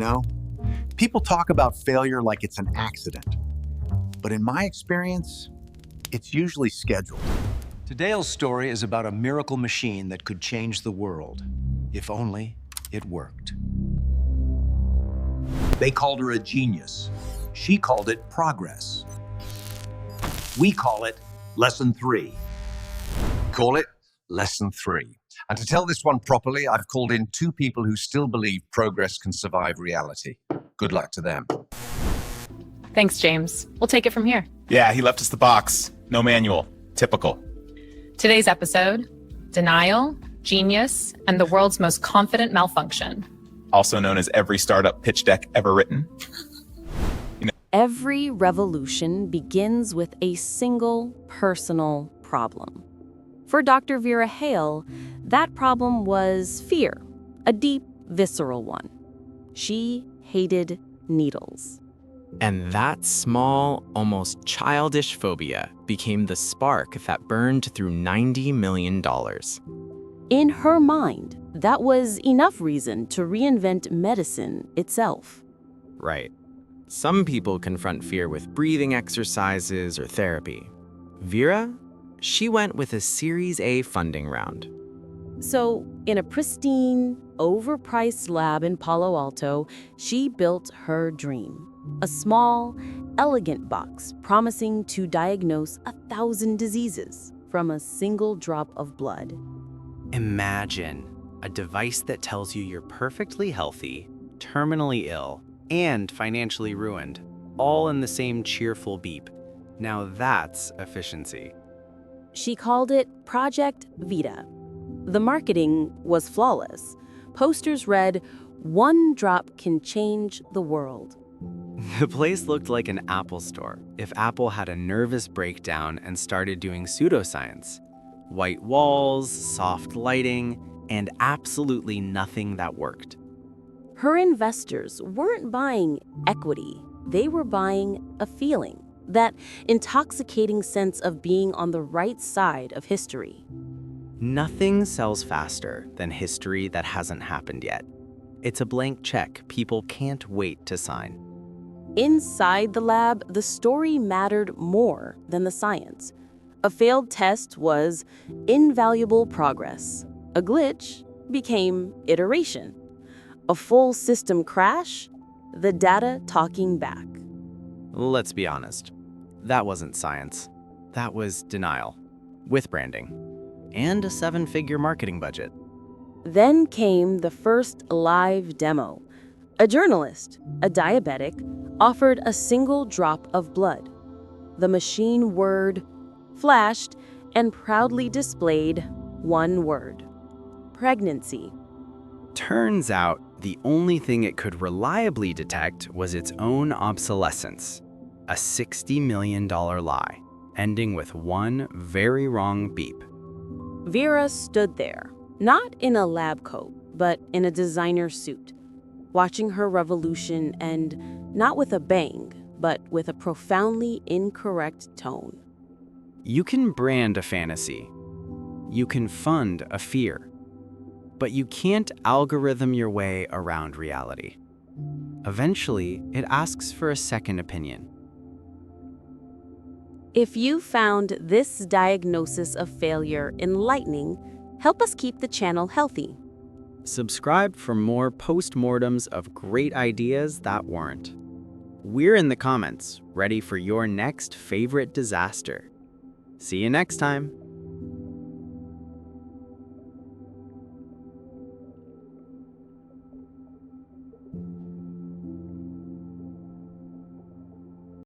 know? People talk about failure like it's an accident. But in my experience, it's usually scheduled. Today's story is about a miracle machine that could change the world, if only it worked. They called her a genius. She called it progress. We call it Lesson 3. Call it Lesson 3. And to tell this one properly, I've called in 2 people who still believe progress can survive reality. Good luck to them. Thanks, James. We'll take it from here. Yeah, he left us the box. No manual. Typical. Today's episode, Denial, Genius, and the World's Most Confident Malfunction. Also known as every startup pitch deck ever written. Every revolution begins with a single personal problem. For Dr. Vera Hale, that problem was fear, a deep, visceral one. She hated needles. And that small, almost childish phobia became the spark that burned through $90 million. In her mind, that was enough reason to reinvent medicine itself. Right. Some people confront fear with breathing exercises or therapy. Vera, she went with a Series A funding round. So, in a pristine, overpriced lab in Palo Alto, she built her dream. A small, elegant box promising to diagnose 1,000 diseases from a single drop of blood. Imagine a device that tells you you're perfectly healthy, terminally ill, and financially ruined, all in the same cheerful beep. Now that's efficiency. She called it Project Vita. The marketing was flawless. Posters read, "One drop can change the world." The place looked like an Apple store if Apple had a nervous breakdown and started doing pseudoscience. White walls, soft lighting, and absolutely nothing that worked. Her investors weren't buying equity. They were buying a feeling, that intoxicating sense of being on the right side of history. Nothing sells faster than history that hasn't happened yet. It's a blank check people can't wait to sign. Inside the lab, the story mattered more than the science. A failed test was invaluable progress. A glitch became iteration. A full system crash, the data talking back. Let's be honest, that wasn't science. That was denial, with branding, and a 7-figure marketing budget. Then came the first live demo. A journalist, a diabetic, offered a single drop of blood. The machine word flashed and proudly displayed one word: pregnancy. Turns out, the only thing it could reliably detect was its own obsolescence. A $60 million lie, ending with one very wrong beep. Vera stood there, not in a lab coat, but in a designer suit, watching her revolution end not with a bang, but with a profoundly incorrect tone. You can brand a fantasy. You can fund a fear. But you can't algorithm your way around reality. Eventually, it asks for a second opinion. If you found this diagnosis of failure enlightening, help us keep the channel healthy. Subscribe for more postmortems of great ideas that weren't. We're in the comments, ready for your next favorite disaster. See you next time.